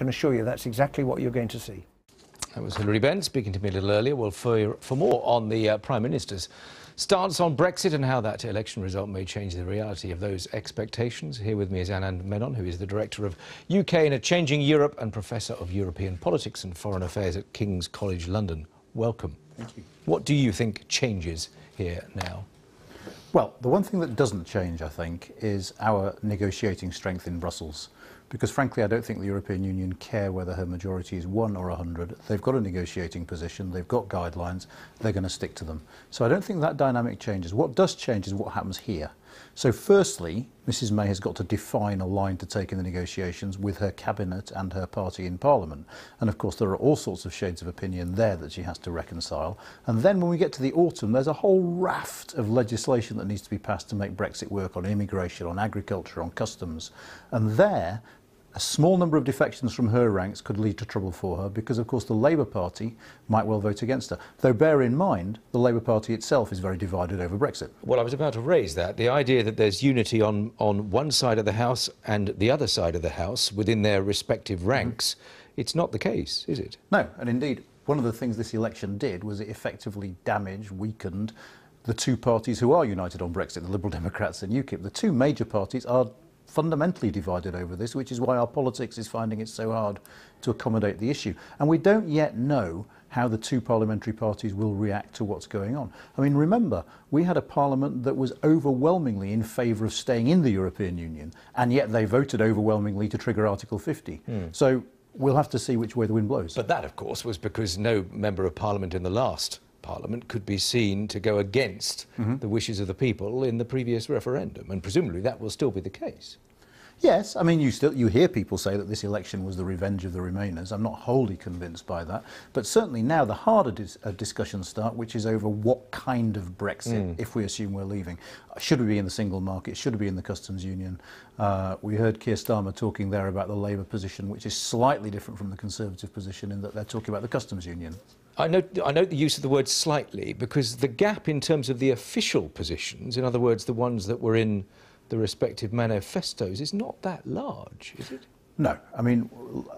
can assure you that's exactly what you're going to see. That was Hilary Benn speaking to me a little earlier. Well, for more on the Prime Minister's stance on Brexit and how that election result may change the reality of those expectations, here with me is Anand Menon, who is the Director of UK in a Changing Europe and Professor of European Politics and Foreign Affairs at King's College London. Welcome. Thank you. What do you think changes here now? Well, the one thing that doesn't change, I think, is our negotiating strength in Brussels. Because frankly, I don't think the European Union care whether her majority is 1 or 100. They've got a negotiating position, they've got guidelines, they're going to stick to them. So I don't think that dynamic changes. What does change is what happens here. So firstly, Mrs May has got to define a line to take in the negotiations with her cabinet and her party in Parliament. And of course, there are all sorts of shades of opinion there that she has to reconcile. And then when we get to the autumn, there's a whole raft of legislation that needs to be passed to make Brexit work on immigration, on agriculture, on customs. And there, a small number of defections from her ranks could lead to trouble for her because, of course, the Labour Party might well vote against her. Though bear in mind, the Labour Party itself is very divided over Brexit. Well, I was about to raise that. The idea that there's unity on one side of the House and the other side of the House within their respective ranks, it's not the case, is it? No, and indeed, one of the things this election did was it effectively damaged, weakened the two parties who are united on Brexit, the Liberal Democrats and UKIP. The two major parties are fundamentally divided over this, which is why our politics is finding it so hard to accommodate the issue. And we don't yet know how the two parliamentary parties will react to what's going on. I mean, remember, we had a parliament that was overwhelmingly in favour of staying in the European Union, and yet they voted overwhelmingly to trigger Article 50. So we'll have to see which way the wind blows. But that, of course, was because no member of Parliament in the last Parliament could be seen to go against the wishes of the people in the previous referendum, and presumably that will still be the case. Yes, I mean, you hear people say that this election was the revenge of the Remainers. I'm not wholly convinced by that, but certainly now the harder discussions start, which is over what kind of Brexit, if we assume we're leaving. Should we be in the single market? Should we be in the customs union? We heard Keir Starmer talking there about the Labour position, which is slightly different from the Conservative position in that they're talking about the customs union. I note the use of the word slightly, because the gap in terms of the official positions, in other words, the ones that were in the respective manifestos, is not that large, is it? No. I mean,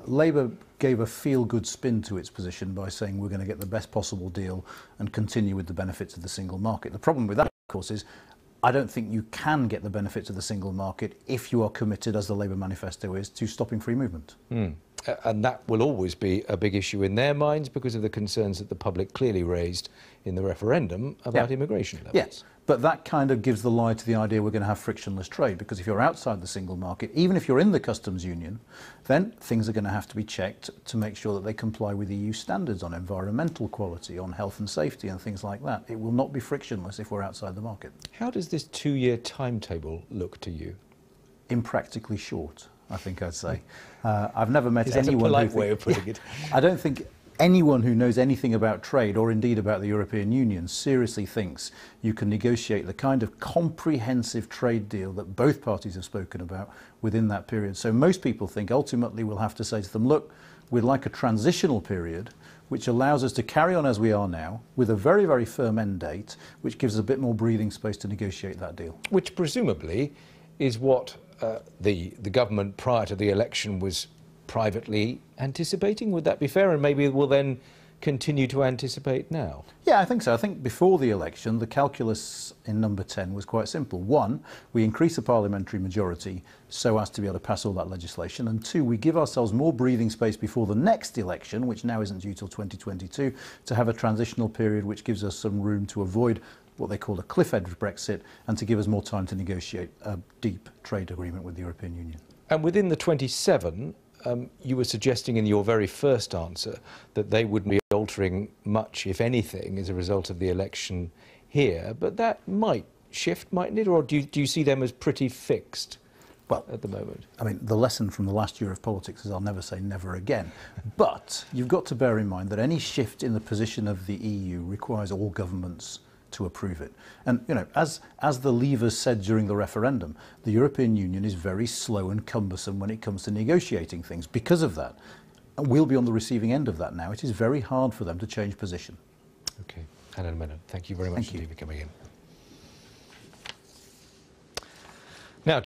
Labour gave a feel-good spin to its position by saying we're going to get the best possible deal and continue with the benefits of the single market. The problem with that, of course, is I don't think you can get the benefits of the single market if you are committed, as the Labour manifesto is, to stopping free movement. And that will always be a big issue in their minds because of the concerns that the public clearly raised in the referendum about immigration levels. Yes, but that kind of gives the lie to the idea we're going to have frictionless trade, because if you're outside the single market, even if you're in the customs union, then things are going to have to be checked to make sure that they comply with EU standards on environmental quality, on health and safety and things like that. It will not be frictionless if we're outside the market. How does this 2-year timetable look to you? Impractically short, I think I'd say. I've never met Is that anyone a polite way of putting it? I don't think anyone who knows anything about trade, or indeed about the European Union, seriously thinks you can negotiate the kind of comprehensive trade deal that both parties have spoken about within that period. So most people think ultimately we'll have to say to them, look, we'd like a transitional period which allows us to carry on as we are now with a very, very firm end date, which gives us a bit more breathing space to negotiate that deal. Which presumably is what the government prior to the election was privately anticipating. Would that be fair? And maybe we'll then continue to anticipate now? Yeah, I think so. I think before the election, the calculus in number 10 was quite simple. 1, we increase the parliamentary majority so as to be able to pass all that legislation. And 2, we give ourselves more breathing space before the next election, which now isn't due till 2022, to have a transitional period which gives us some room to avoid what they call a cliff edge Brexit and to give us more time to negotiate a deep trade agreement with the European Union. And within the 27, you were suggesting in your very first answer that they wouldn't be altering much, if anything, as a result of the election here. But that might shift, mightn't it? Or do you see them as pretty fixed at the moment? I mean, the lesson from the last year of politics is I'll never say never again. But you've got to bear in mind that any shift in the position of the EU requires all governments to approve it. And, you know, as the Leavers said during the referendum, the European Union is very slow and cumbersome when it comes to negotiating things because of that. And we'll be on the receiving end of that now. It is very hard for them to change position. OK. Anand Menon, thank you very much indeed for coming in.